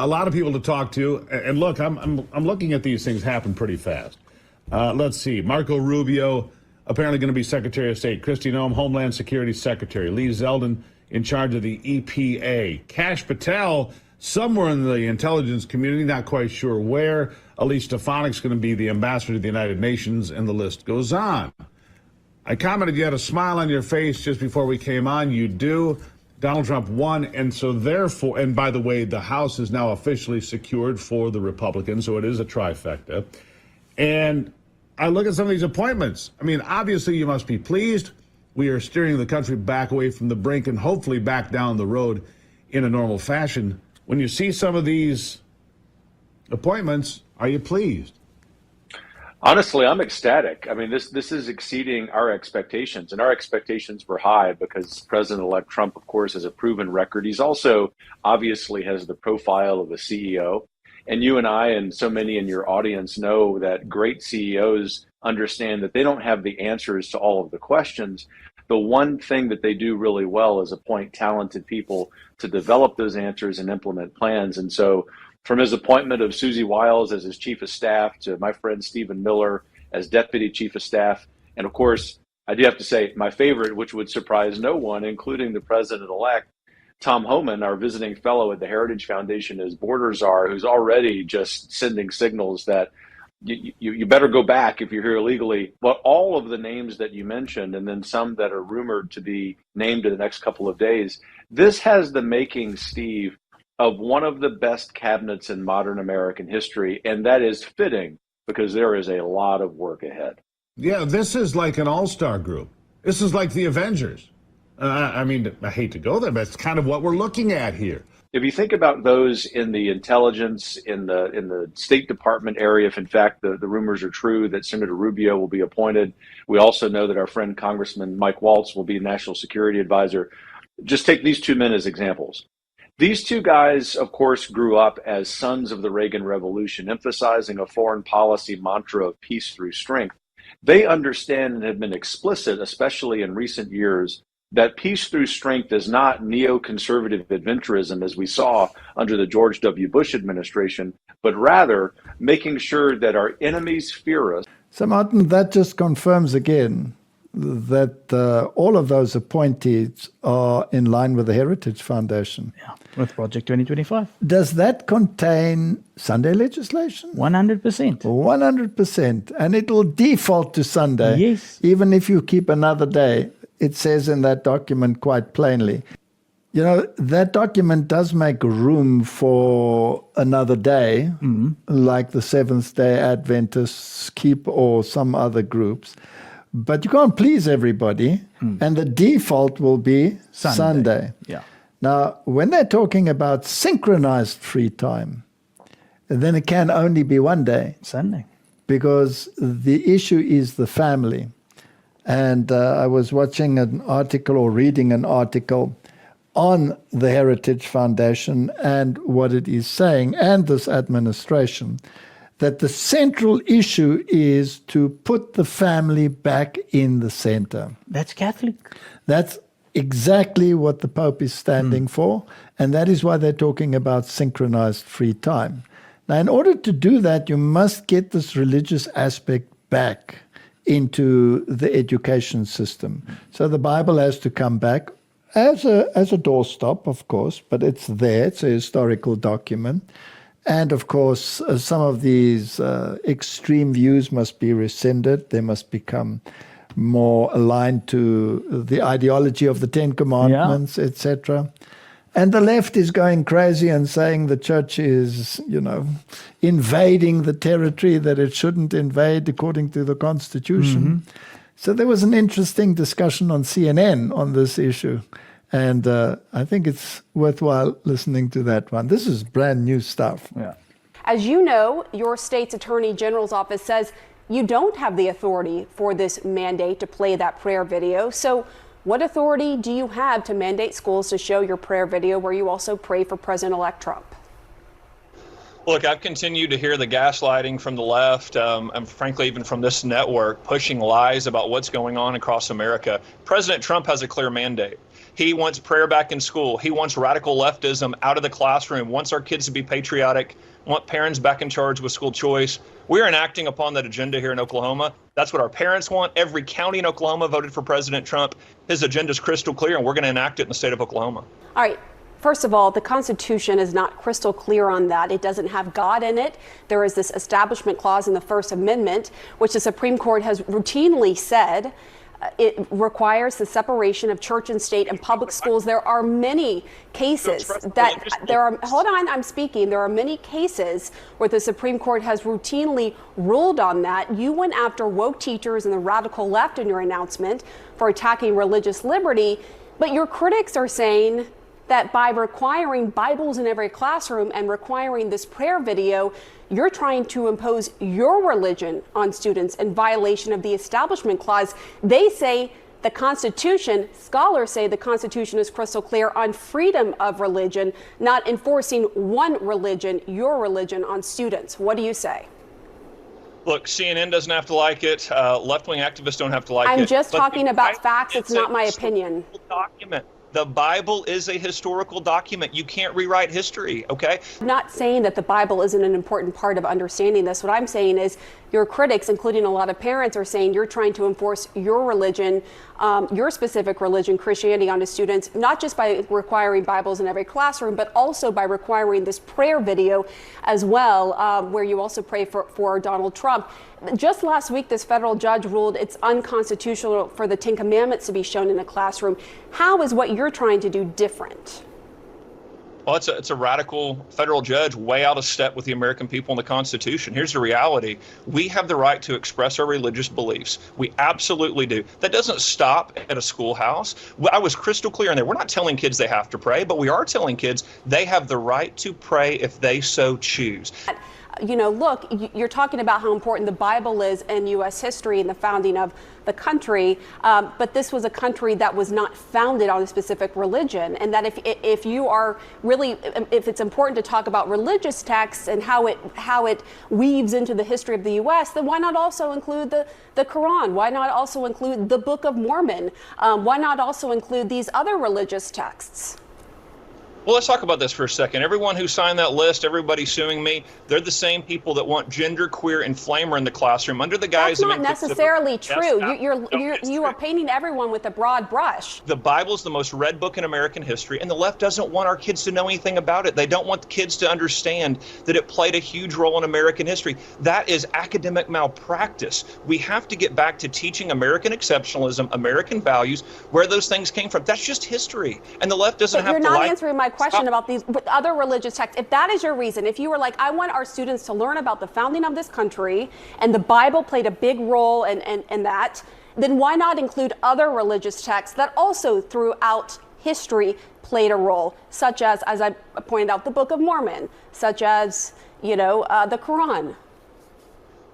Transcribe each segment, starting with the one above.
lot of people to talk to. And look, I'm looking at these things happen pretty fast. Let's see. Marco Rubio, apparently going to be Secretary of State. Kristi Noem, Homeland Security Secretary. Lee Zeldin in charge of the EPA. Kash Patel, somewhere in the intelligence community, not quite sure where. Elise Stefanik's going to be the ambassador to the United Nations, and the list goes on. I commented you had a smile on your face just before we came on. You do. Donald Trump won, and so therefore, and by the way, the House is now officially secured for the Republicans, so it is a trifecta. And I look at some of these appointments. I mean, obviously you must be pleased. We are steering the country back away from the brink and hopefully back down the road in a normal fashion. When you see some of these appointments, are you pleased? Honestly, I'm ecstatic. I mean, this is exceeding our expectations, and our expectations were high because President-elect Trump, of course, has a proven record. He's also obviously has the profile of a CEO. And you and I and so many in your audience know that great CEOs understand that they don't have the answers to all of the questions. The one thing that they do really well is appoint talented people to develop those answers and implement plans. And so from his appointment of Susie Wiles as his chief of staff to my friend Stephen Miller as deputy chief of staff. And of course, I do have to say my favorite, which would surprise no one, including the president-elect, Tom Homan, our visiting fellow at the Heritage Foundation as border czar, who's already just sending signals that you better go back if you're here illegally. But all of the names that you mentioned, and then some that are rumored to be named in the next couple of days, this has the making, Steve, of one of the best cabinets in modern American history, and that is fitting because there is a lot of work ahead. Yeah, this is like an all-star group. This is like the Avengers. I mean, I hate to go there, but it's kind of what we're looking at here. If you think about those in the intelligence, in the State Department area, if in fact the rumors are true that Senator Rubio will be appointed, we also know that our friend Congressman Mike Waltz will be National Security Advisor. Just take these two men as examples. These two guys, of course, grew up as sons of the Reagan Revolution, emphasizing a foreign policy mantra of peace through strength. They understand and have been explicit, especially in recent years, that peace through strength is not neoconservative adventurism as we saw under the George W. Bush administration, but rather making sure that our enemies fear us. So, Martin, that just confirms again that all of those appointees are in line with the Heritage Foundation. Yeah, with Project 2025. Does that contain Sunday legislation? 100%. 100%. And it will default to Sunday. Yes. Even if you keep another day. It says in that document quite plainly. You know, that document does make room for another day, like the Seventh-day Adventists keep or some other groups. But you can't please everybody, and the default will be Sunday. Yeah. Now, when they're talking about synchronized free time, then it can only be one day. Sunday. Because the issue is the family. And I was watching an article or reading an article on the Heritage Foundation and what it is saying, and this administration, that the central issue is to put the family back in the center. That's Catholic. That's exactly what the Pope is standing for, and that is why they're talking about synchronized free time. Now, in order to do that, you must get this religious aspect back into the education system. So the Bible has to come back as a doorstop, of course, but it's there. It's a historical document. And, of course, some of these extreme views must be rescinded. They must become more aligned to the ideology of the Ten Commandments, etc. And the left is going crazy and saying the church is, invading the territory that it shouldn't invade according to the Constitution. So there was an interesting discussion on CNN on this issue. And I think it's worthwhile listening to that one. This is brand new stuff. Yeah. As you know, your state's Attorney General's office says you don't have the authority for this mandate to play that prayer video. So what authority do you have to mandate schools to show your prayer video where you also pray for President-elect Trump? Look, I've continued to hear the gaslighting from the left, and frankly, even from this network, pushing lies about what's going on across America. President Trump has a clear mandate. He wants prayer back in school. He wants radical leftism out of the classroom, wants our kids to be patriotic, want parents back in charge with school choice. We're enacting upon that agenda here in Oklahoma. That's what our parents want. Every county in Oklahoma voted for President Trump. His agenda is crystal clear, and we're going to enact it in the state of Oklahoma. All right. First of all, the Constitution is not crystal clear on that. It doesn't have God in it. There is this establishment clause in the First Amendment, which the Supreme Court has routinely said it requires the separation of church and state and public schools. There are many cases hold on, I'm speaking. There are many cases where the Supreme Court has routinely ruled on that. You went after woke teachers and the radical left in your announcement for attacking religious liberty, but your critics are saying that by requiring Bibles in every classroom and requiring this prayer video, you're trying to impose your religion on students in violation of the Establishment Clause. They say the Constitution, scholars say the Constitution is crystal clear on freedom of religion, not enforcing one religion, your religion, on students. What do you say? Look, CNN doesn't have to like it. Left-wing activists don't have to like it. I'm just talking about facts. It's not my opinion. Document. The Bible is a historical document. You can't rewrite history, okay? I'm not saying that the Bible isn't an important part of understanding this. What I'm saying is your critics, including a lot of parents, are saying you're trying to enforce your religion, your specific religion, Christianity, onto students, not just by requiring Bibles in every classroom, but also by requiring this prayer video as well, where you also pray for Donald Trump. Just last week, this federal judge ruled it's unconstitutional for the Ten Commandments to be shown in a classroom. How is what you're trying to do different? Well, it's a radical federal judge way out of step with the American people and the Constitution. Here's the reality. We have the right to express our religious beliefs. We absolutely do. That doesn't stop at a schoolhouse. I was crystal clear in there. We're not telling kids they have to pray, but we are telling kids they have the right to pray if they so choose. You know, look, you're talking about how important the Bible is in U.S. history and the founding of the country, but this was a country that was not founded on a specific religion, and that if you are really, if it's important to talk about religious texts and how it weaves into the history of the U.S., then why not also include the Quran? Why not also include the Book of Mormon? Why not also include these other religious texts? Well, let's talk about this for a second. Everyone who signed that list, everybody suing me, they're the same people that want genderqueer inflamer in the classroom under the guise of... That's not necessarily true. You are painting everyone with a broad brush. The Bible is the most read book in American history, and the left doesn't want our kids to know anything about it. They don't want the kids to understand that it played a huge role in American history. That is academic malpractice. We have to get back to teaching American exceptionalism, American values, where those things came from. That's just history, and the left doesn't have to You're not answering my question about these other religious texts. If that is your reason, if you were like, I want our students to learn about the founding of this country and the Bible played a big role in that, then why not include other religious texts that also throughout history played a role, such as I pointed out, the Book of Mormon, such as, the Quran?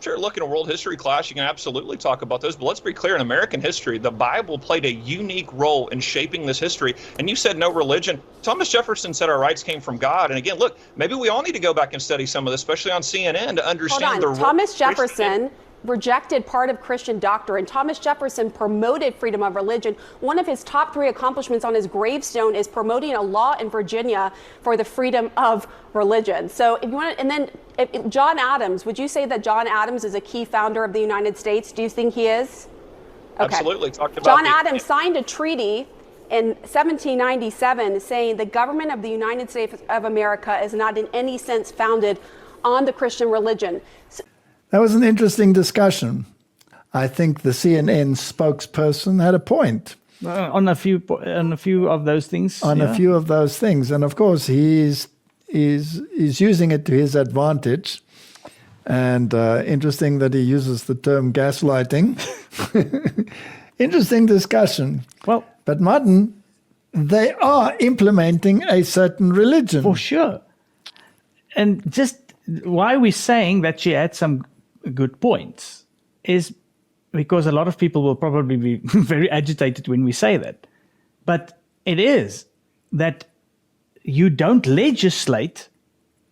Sure, look, in a world history class, you can absolutely talk about those. But let's be clear, in American history, the Bible played a unique role in shaping this history. And you said no religion. Thomas Jefferson said our rights came from God. And again, look, maybe we all need to go back and study some of this, especially on CNN, to understand the role. Thomas Jefferson rejected part of Christian doctrine. Thomas Jefferson promoted freedom of religion. One of his top 3 accomplishments on his gravestone is promoting a law in Virginia for the freedom of religion. So if you want to, and then John Adams, would you say that John Adams is a key founder of the United States? Do you think he is? Okay. Absolutely. John Adams signed a treaty in 1797 saying the government of the United States of America is not in any sense founded on the Christian religion. That was an interesting discussion. I think the CNN spokesperson had a point. On a few of those things. A few of those things. And of course, he's using it to his advantage. And interesting that he uses the term gaslighting. Interesting discussion. Well, but Martin, they are implementing a certain religion. For sure. And just why we're saying that she had some good points is because a lot of people will probably be very agitated when we say that. But it is that you don't legislate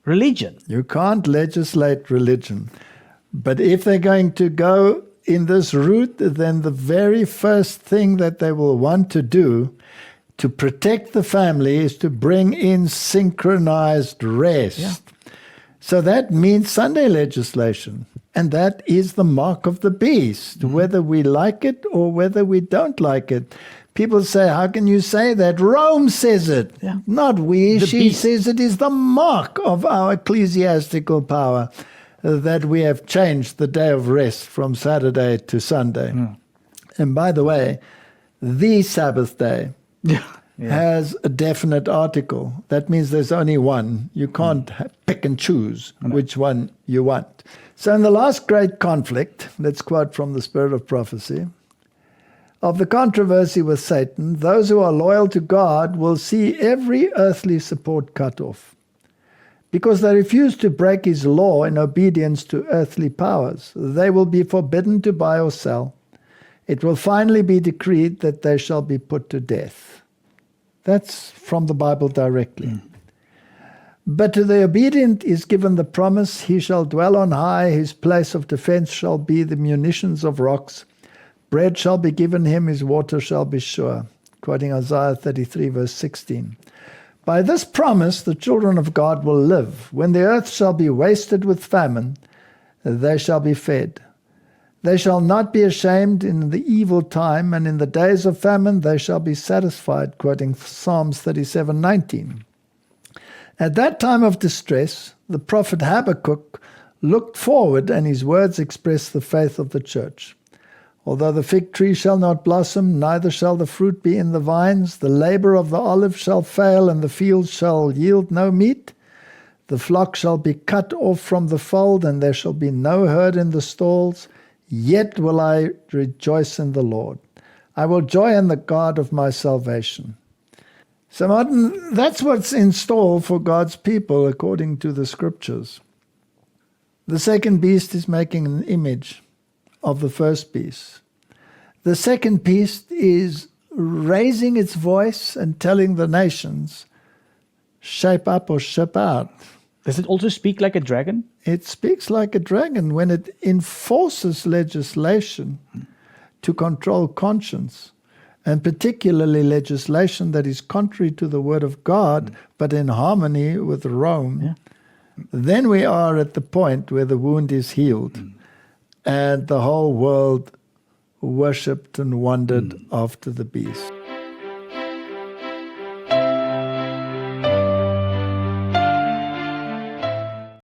religion. You can't legislate religion. But if they're going to go in this route, then the very first thing that they will want to do to protect the family is to bring in synchronized rest. Yeah. So that means Sunday legislation. And that is the mark of the beast, whether we like it or whether we don't like it. People say, how can you say that? Rome says it, not we. The She beast. says it is the mark of our ecclesiastical power that we have changed the day of rest from Saturday to Sunday. And by the way, the Sabbath day has a definite article. That means there's only one. You can't pick and choose which one you want. So in the last great conflict, let's quote from the Spirit of Prophecy, of the controversy with Satan, those who are loyal to God will see every earthly support cut off, because they refuse to break his law in obedience to earthly powers. They will be forbidden to buy or sell. It will finally be decreed that they shall be put to death. That's from the Bible directly. But to the obedient is given the promise, he shall dwell on high, his place of defense shall be the munitions of rocks. Bread shall be given him, his water shall be sure. Quoting Isaiah 33, verse 16. By this promise the children of God will live. When the earth shall be wasted with famine, they shall be fed. They shall not be ashamed in the evil time, and in the days of famine they shall be satisfied. Quoting Psalms 37:19. At that time of distress, the prophet Habakkuk looked forward, and his words express the faith of the church. Although the fig tree shall not blossom, neither shall the fruit be in the vines, the labor of the olive shall fail, and the fields shall yield no meat. The flock shall be cut off from the fold, and there shall be no herd in the stalls. Yet will I rejoice in the Lord. I will joy in the God of my salvation. So, Martin, that's what's in store for God's people according to the scriptures. The second beast is making an image of the first beast. The second beast is raising its voice and telling the nations, shape up or ship out. Does it also speak like a dragon? It speaks like a dragon when it enforces legislation to control conscience, and particularly legislation that is contrary to the word of God, but in harmony with Rome. Then we are at the point where the wound is healed, and the whole world worshipped and wondered after the beast.